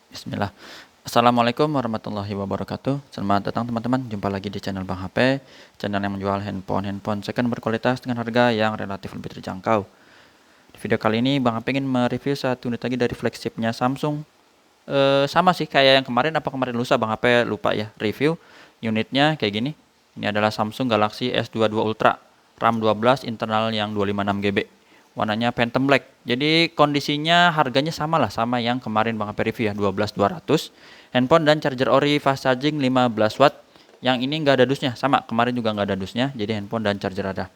Bismillah. Assalamualaikum warahmatullahi wabarakatuh. Selamat datang teman-teman. Jumpa lagi di channel Bang HP, channel yang menjual handphone second berkualitas dengan harga yang relatif lebih terjangkau. Di video kali ini Bang HP ingin mereview satu unit lagi dari flagshipnya Samsung. Sama sih kayak yang kemarin, kemarin lusa Bang HP lupa ya review. Unitnya kayak gini. Ini adalah Samsung Galaxy S22 Ultra, RAM 12, internal yang 256 GB. Warnanya Phantom Black. Jadi kondisinya harganya sama lah sama yang kemarin Bang HP review ya, 12.200. Handphone dan charger ori fast charging 15 watt. Yang ini nggak ada dusnya, sama kemarin juga nggak ada dusnya. Jadi handphone dan charger ada.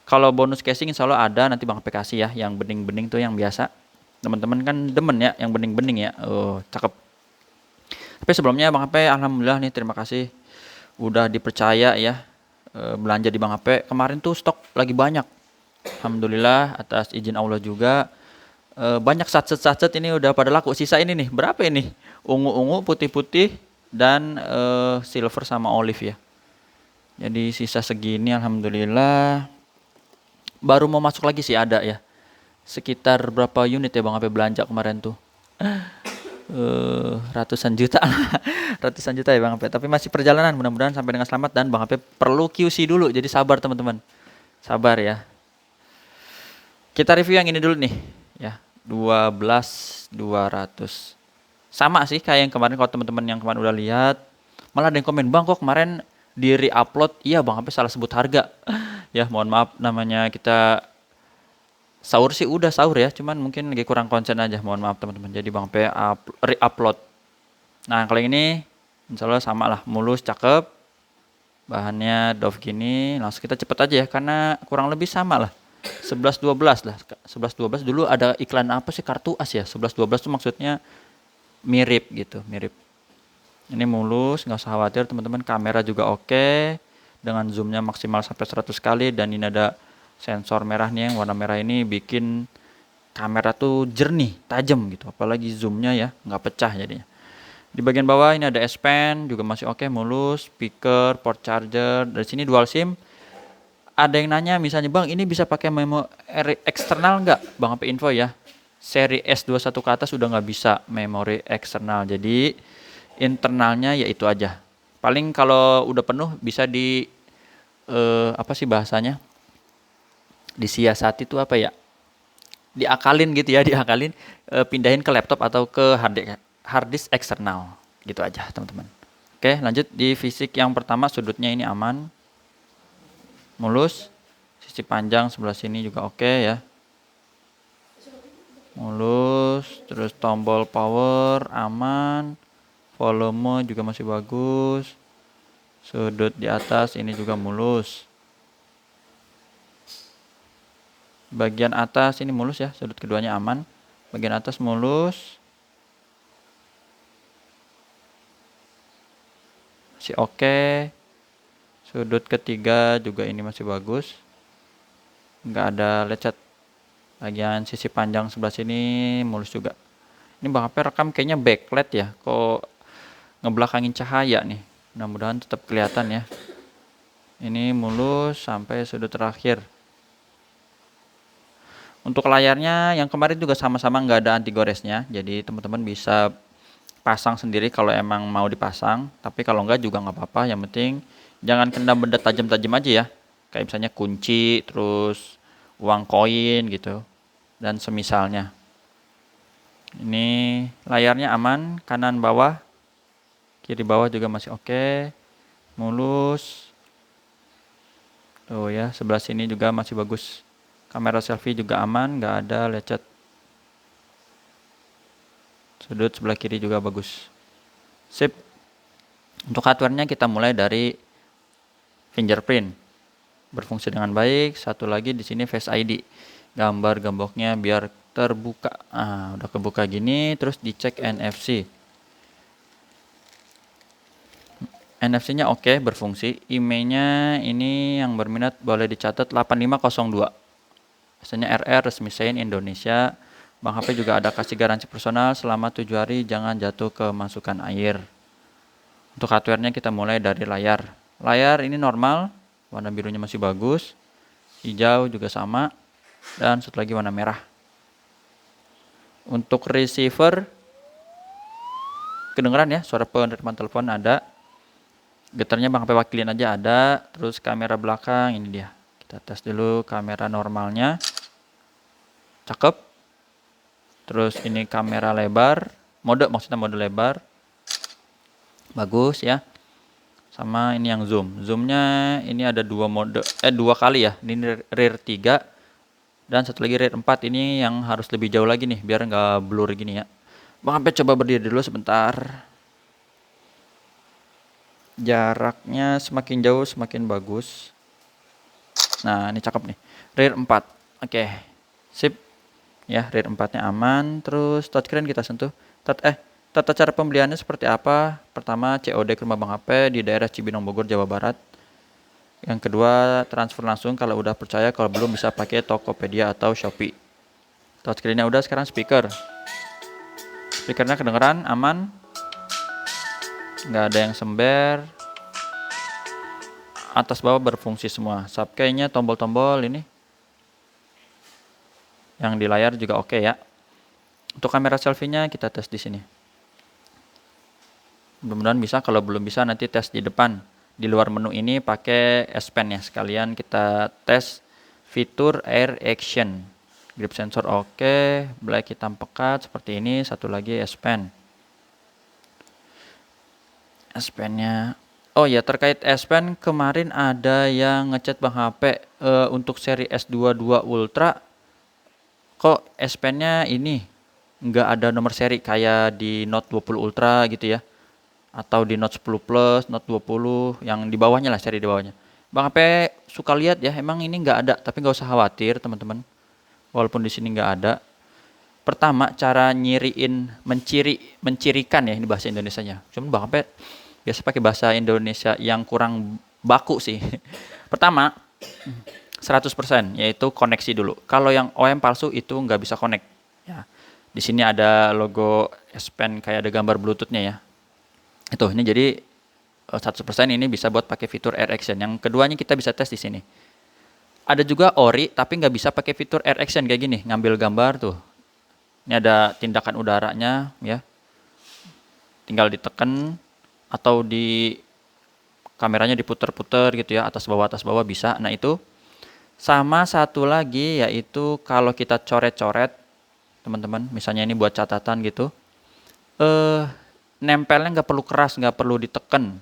Kalau bonus casing insya Allah ada, nanti Bang HP kasih ya. Yang bening-bening tuh yang biasa. Teman-teman kan demen ya yang bening-bening ya. Oh, cakep. Tapi sebelumnya Bang HP alhamdulillah nih, terima kasih udah dipercaya ya belanja di Bang HP. Kemarin tuh stok lagi banyak. Alhamdulillah atas izin Allah juga banyak satset-satset ini udah pada laku. Sisa ini nih, berapa ini? Ungu-ungu, putih-putih dan silver sama olive ya. Jadi sisa segini alhamdulillah. Baru mau masuk lagi sih ada ya. Sekitar berapa unit ya Bang HP belanja kemarin tuh? Ratusan juta ratusan juta ya Bang HP. Tapi masih perjalanan, mudah-mudahan sampai dengan selamat. Dan Bang HP perlu QC dulu, jadi sabar teman-teman, sabar ya. Kita review yang ini dulu nih ya, 12.200. Sama sih kayak yang kemarin. Kalau teman-teman yang kemarin udah lihat, malah ada yang komen, Bang kok kemarin di re-upload. Iya Bang HP salah sebut harga. Ya mohon maaf, namanya kita sahur sih udah sahur ya, cuman mungkin lagi kurang konsen aja, mohon maaf teman-teman. Jadi Bang HP re-upload. Nah kalau ini insya Allah sama lah, mulus, cakep. Bahannya Dove gini, langsung kita cepet aja ya, karena kurang lebih sama lah. 11-12 lah. 11-12 dulu ada iklan apa sih, kartu as ya. 11-12 tuh maksudnya mirip gitu, mirip. Ini mulus, nggak usah khawatir teman-teman. Kamera juga oke, dengan zoomnya maksimal sampai 100 kali. Dan ini ada sensor merah nih, yang warna merah ini bikin kamera tuh jernih, tajam gitu. Apalagi zoomnya ya, nggak pecah jadinya. Di bagian bawah ini ada S Pen, juga masih oke, mulus. Speaker, port charger. Dari sini dual SIM. Ada yang nanya misalnya, Bang ini bisa pakai memori eksternal nggak? Bang HP info ya, seri S21 ke atas sudah nggak bisa memori eksternal. Jadi internalnya ya itu aja. Paling kalau udah penuh bisa di apa sih bahasanya? Disiasati itu apa ya? Diakalin gitu ya, diakalin, pindahin ke laptop atau ke hard disk eksternal. Gitu aja, teman-teman. Oke, lanjut di fisik yang pertama, sudutnya ini aman, mulus. Sisi panjang sebelah sini juga oke ya, mulus. Terus tombol power aman, volume juga masih bagus. Sudut di atas ini juga mulus. Bagian atas ini mulus ya, sudut keduanya aman. Bagian atas mulus, masih oke. Sudut ketiga juga ini masih bagus, nggak ada lecet. Bagian sisi panjang sebelah sini mulus juga. Ini Bang HP rekam kayaknya backlight ya, kok ngebelakangin cahaya nih. Mudah-mudahan tetap kelihatan ya. Ini mulus sampai sudut terakhir. Untuk layarnya yang kemarin juga sama-sama nggak ada anti goresnya, jadi teman-teman bisa pasang sendiri kalau emang mau dipasang. Tapi kalau nggak juga nggak apa-apa, yang penting jangan kena benda tajam-tajam aja ya, kayak misalnya kunci, terus uang koin gitu, dan semisalnya. Ini layarnya aman, kanan bawah, kiri bawah juga masih oke, mulus. Tuh ya, sebelah sini juga masih bagus. Kamera selfie juga aman, nggak ada lecet. Sudut sebelah kiri juga bagus. Sip. Untuk hardware-nya kita mulai dari fingerprint, berfungsi dengan baik. Satu lagi di sini Face ID. Gambar gemboknya biar terbuka. Udah kebuka gini, terus dicek NFC. NFC-nya oke, berfungsi. IMEI-nya ini yang berminat boleh dicatat 8502. Biasanya RR resmi Sein Indonesia. Bang HP juga ada kasih garansi personal selama 7 hari, jangan jatuh ke masukan air. Untuk hardware-nya kita mulai dari layar. Layar ini normal, warna birunya masih bagus. Hijau juga sama. Dan satu lagi warna merah. Untuk receiver kedengeran ya suara penerimaan telepon ada, getarnya Bang HP wakilin aja ada, terus kamera belakang ini dia. Kita tes dulu kamera normalnya. Cakep. Terus ini kamera lebar, maksudnya mode lebar. Bagus ya. Sama ini yang zoom. Zoomnya ini ada dua kali ya. Ini rear 3 dan satu lagi rear 4. Ini yang harus lebih jauh lagi nih biar nggak blur gini ya. Bang Ape coba berdiri dulu sebentar. Jaraknya semakin jauh semakin bagus. Nah, ini cakep nih. Rear 4. Oke. Sip. Ya, rear 4-nya aman. Terus touchscreen kita sentuh. Tata cara pembeliannya seperti apa? Pertama, COD ke rumah Bang Ape di daerah Cibinong, Bogor, Jawa Barat. Yang kedua, transfer langsung kalau udah percaya, kalau belum bisa pakai Tokopedia atau Shopee. Touchscreen-nya udah, sekarang speaker. Speakernya kedengeran, aman. Nggak ada yang sember. Atas bawah berfungsi semua. Subkey-nya tombol-tombol ini. Yang di layar juga oke ya. Untuk kamera selfie-nya kita tes di sini. Mudah-mudahan bisa, kalau belum bisa nanti tes di depan. Di luar menu ini pakai S Pen ya. Sekalian kita tes fitur Air Action. Grip sensor oke, black hitam pekat seperti ini. Satu lagi S Pen. S Pen-nya. Oh ya, terkait S Pen kemarin ada yang ngechat Bang HP untuk seri S22 Ultra. Kok S Pen-nya ini nggak ada nomor seri kayak di Note 20 Ultra gitu ya, atau di Note 10 Plus, Note 20 yang di bawahnya lah, seri di bawahnya. Bang Ape suka lihat ya, emang ini nggak ada, tapi nggak usah khawatir teman-teman. Walaupun di sini nggak ada. Pertama, cara mencirikan ya, ini bahasa Indonesianya. Cuman Bang Ape biasa pakai bahasa Indonesia yang kurang baku sih. Pertama, 100% yaitu koneksi dulu. Kalau yang OEM palsu itu nggak bisa connect. Ya. Di sini ada logo S Pen kayak ada gambar Bluetooth-nya ya. Itu ini jadi 100% ini bisa buat pakai fitur Air Action. Yang keduanya kita bisa tes di sini. Ada juga ori tapi nggak bisa pakai fitur Air Action kayak gini, ngambil gambar tuh. Ini ada tindakan udaranya ya. Tinggal ditekan atau di kameranya diputer-puter gitu ya, atas bawah bisa. Nah, itu. Sama satu lagi yaitu kalau kita coret-coret teman-teman, misalnya ini buat catatan gitu. Nempelnya nggak perlu keras, nggak perlu ditekan.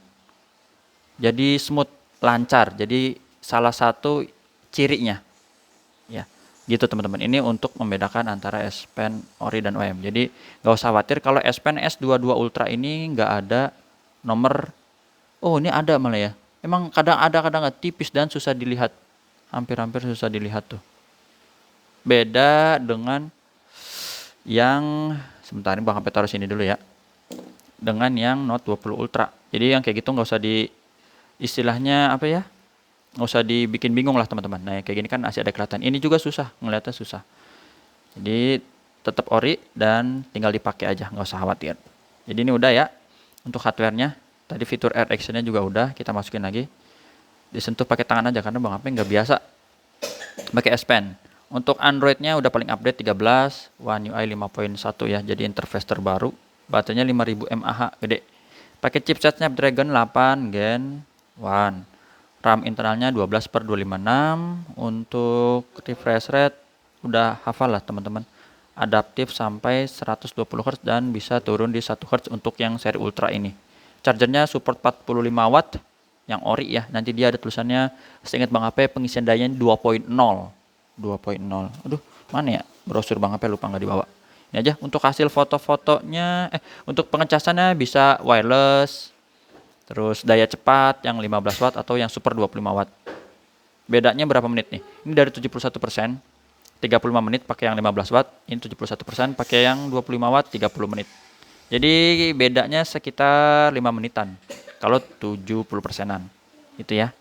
Jadi smooth, lancar. Jadi salah satu cirinya. Ya, gitu teman-teman. Ini untuk membedakan antara S Pen ori dan OEM. Jadi nggak usah khawatir kalau S Pen S22 Ultra ini nggak ada nomor. Oh, ini ada malah ya. Emang kadang ada, kadang nggak, tipis dan susah dilihat. Hampir-hampir susah dilihat tuh. Beda dengan yang sebentar ini Bang Ape taruh sini dulu ya. Dengan yang Note 20 Ultra. Jadi yang kayak gitu nggak usah istilahnya apa ya? Nggak usah dibikin bingung lah teman-teman. Nah, kayak gini kan masih ada kelihatan. Ini juga susah, ngeliatnya susah. Jadi tetap ori dan tinggal dipakai aja, nggak usah khawatir. Jadi ini udah ya untuk hardware-nya. Tadi fitur Air Action-nya juga udah, kita masukin lagi. Disentuh pakai tangan aja karena Bang Ape nggak biasa pakai S Pen. Untuk Android-nya udah paling update 13, One UI 5.1 ya, jadi interface terbaru. Baterainya 5000 mAh, gede. Pakai chipset Snapdragon 8 Gen 1. RAM internalnya 12/256. Untuk refresh rate udah hafal lah teman-teman. Adaptif sampai 120 Hz dan bisa turun di 1 Hz untuk yang seri Ultra ini. Chargernya support 45 watt yang ori ya. Nanti dia ada tulisannya, seingat Bang Ape pengisian dayanya 2.0. 2.0. Aduh, mana ya? Brosur Bang Ape lupa nggak dibawa. Ini aja untuk hasil foto-fotonya, untuk pengecasannya bisa wireless. Terus daya cepat yang 15 watt atau yang super 25 watt. Bedanya berapa menit nih? Ini dari 71%, 35 menit pakai yang 15 watt. Ini 71% pakai yang 25 watt, 30 menit. Jadi bedanya sekitar 5 menitan. Kalau 70%-an. Itu ya.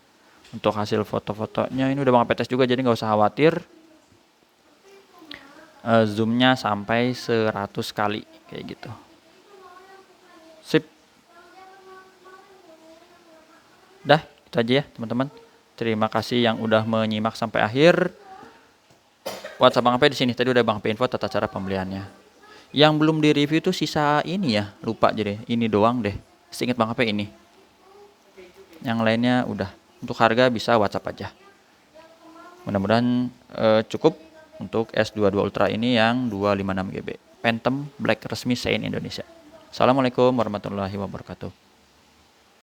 Untuk hasil foto-fotonya ini udah Bang Ape tes juga, jadi nggak usah khawatir. Zoomnya sampai 100 kali kayak gitu. Sip. Dah, itu aja ya teman-teman. Terima kasih yang udah menyimak sampai akhir. WhatsApp Bang Ape di sini. Tadi udah Bang Ape info tata cara pembeliannya. Yang belum di-review tuh sisa ini ya, lupa jadi. Ini doang deh. Seinget Bang HP ini. Yang lainnya udah. Untuk harga bisa WhatsApp aja. Mudah-mudahan cukup untuk S22 Ultra ini yang 256 GB. Phantom Black resmi Sein Indonesia. Assalamualaikum warahmatullahi wabarakatuh.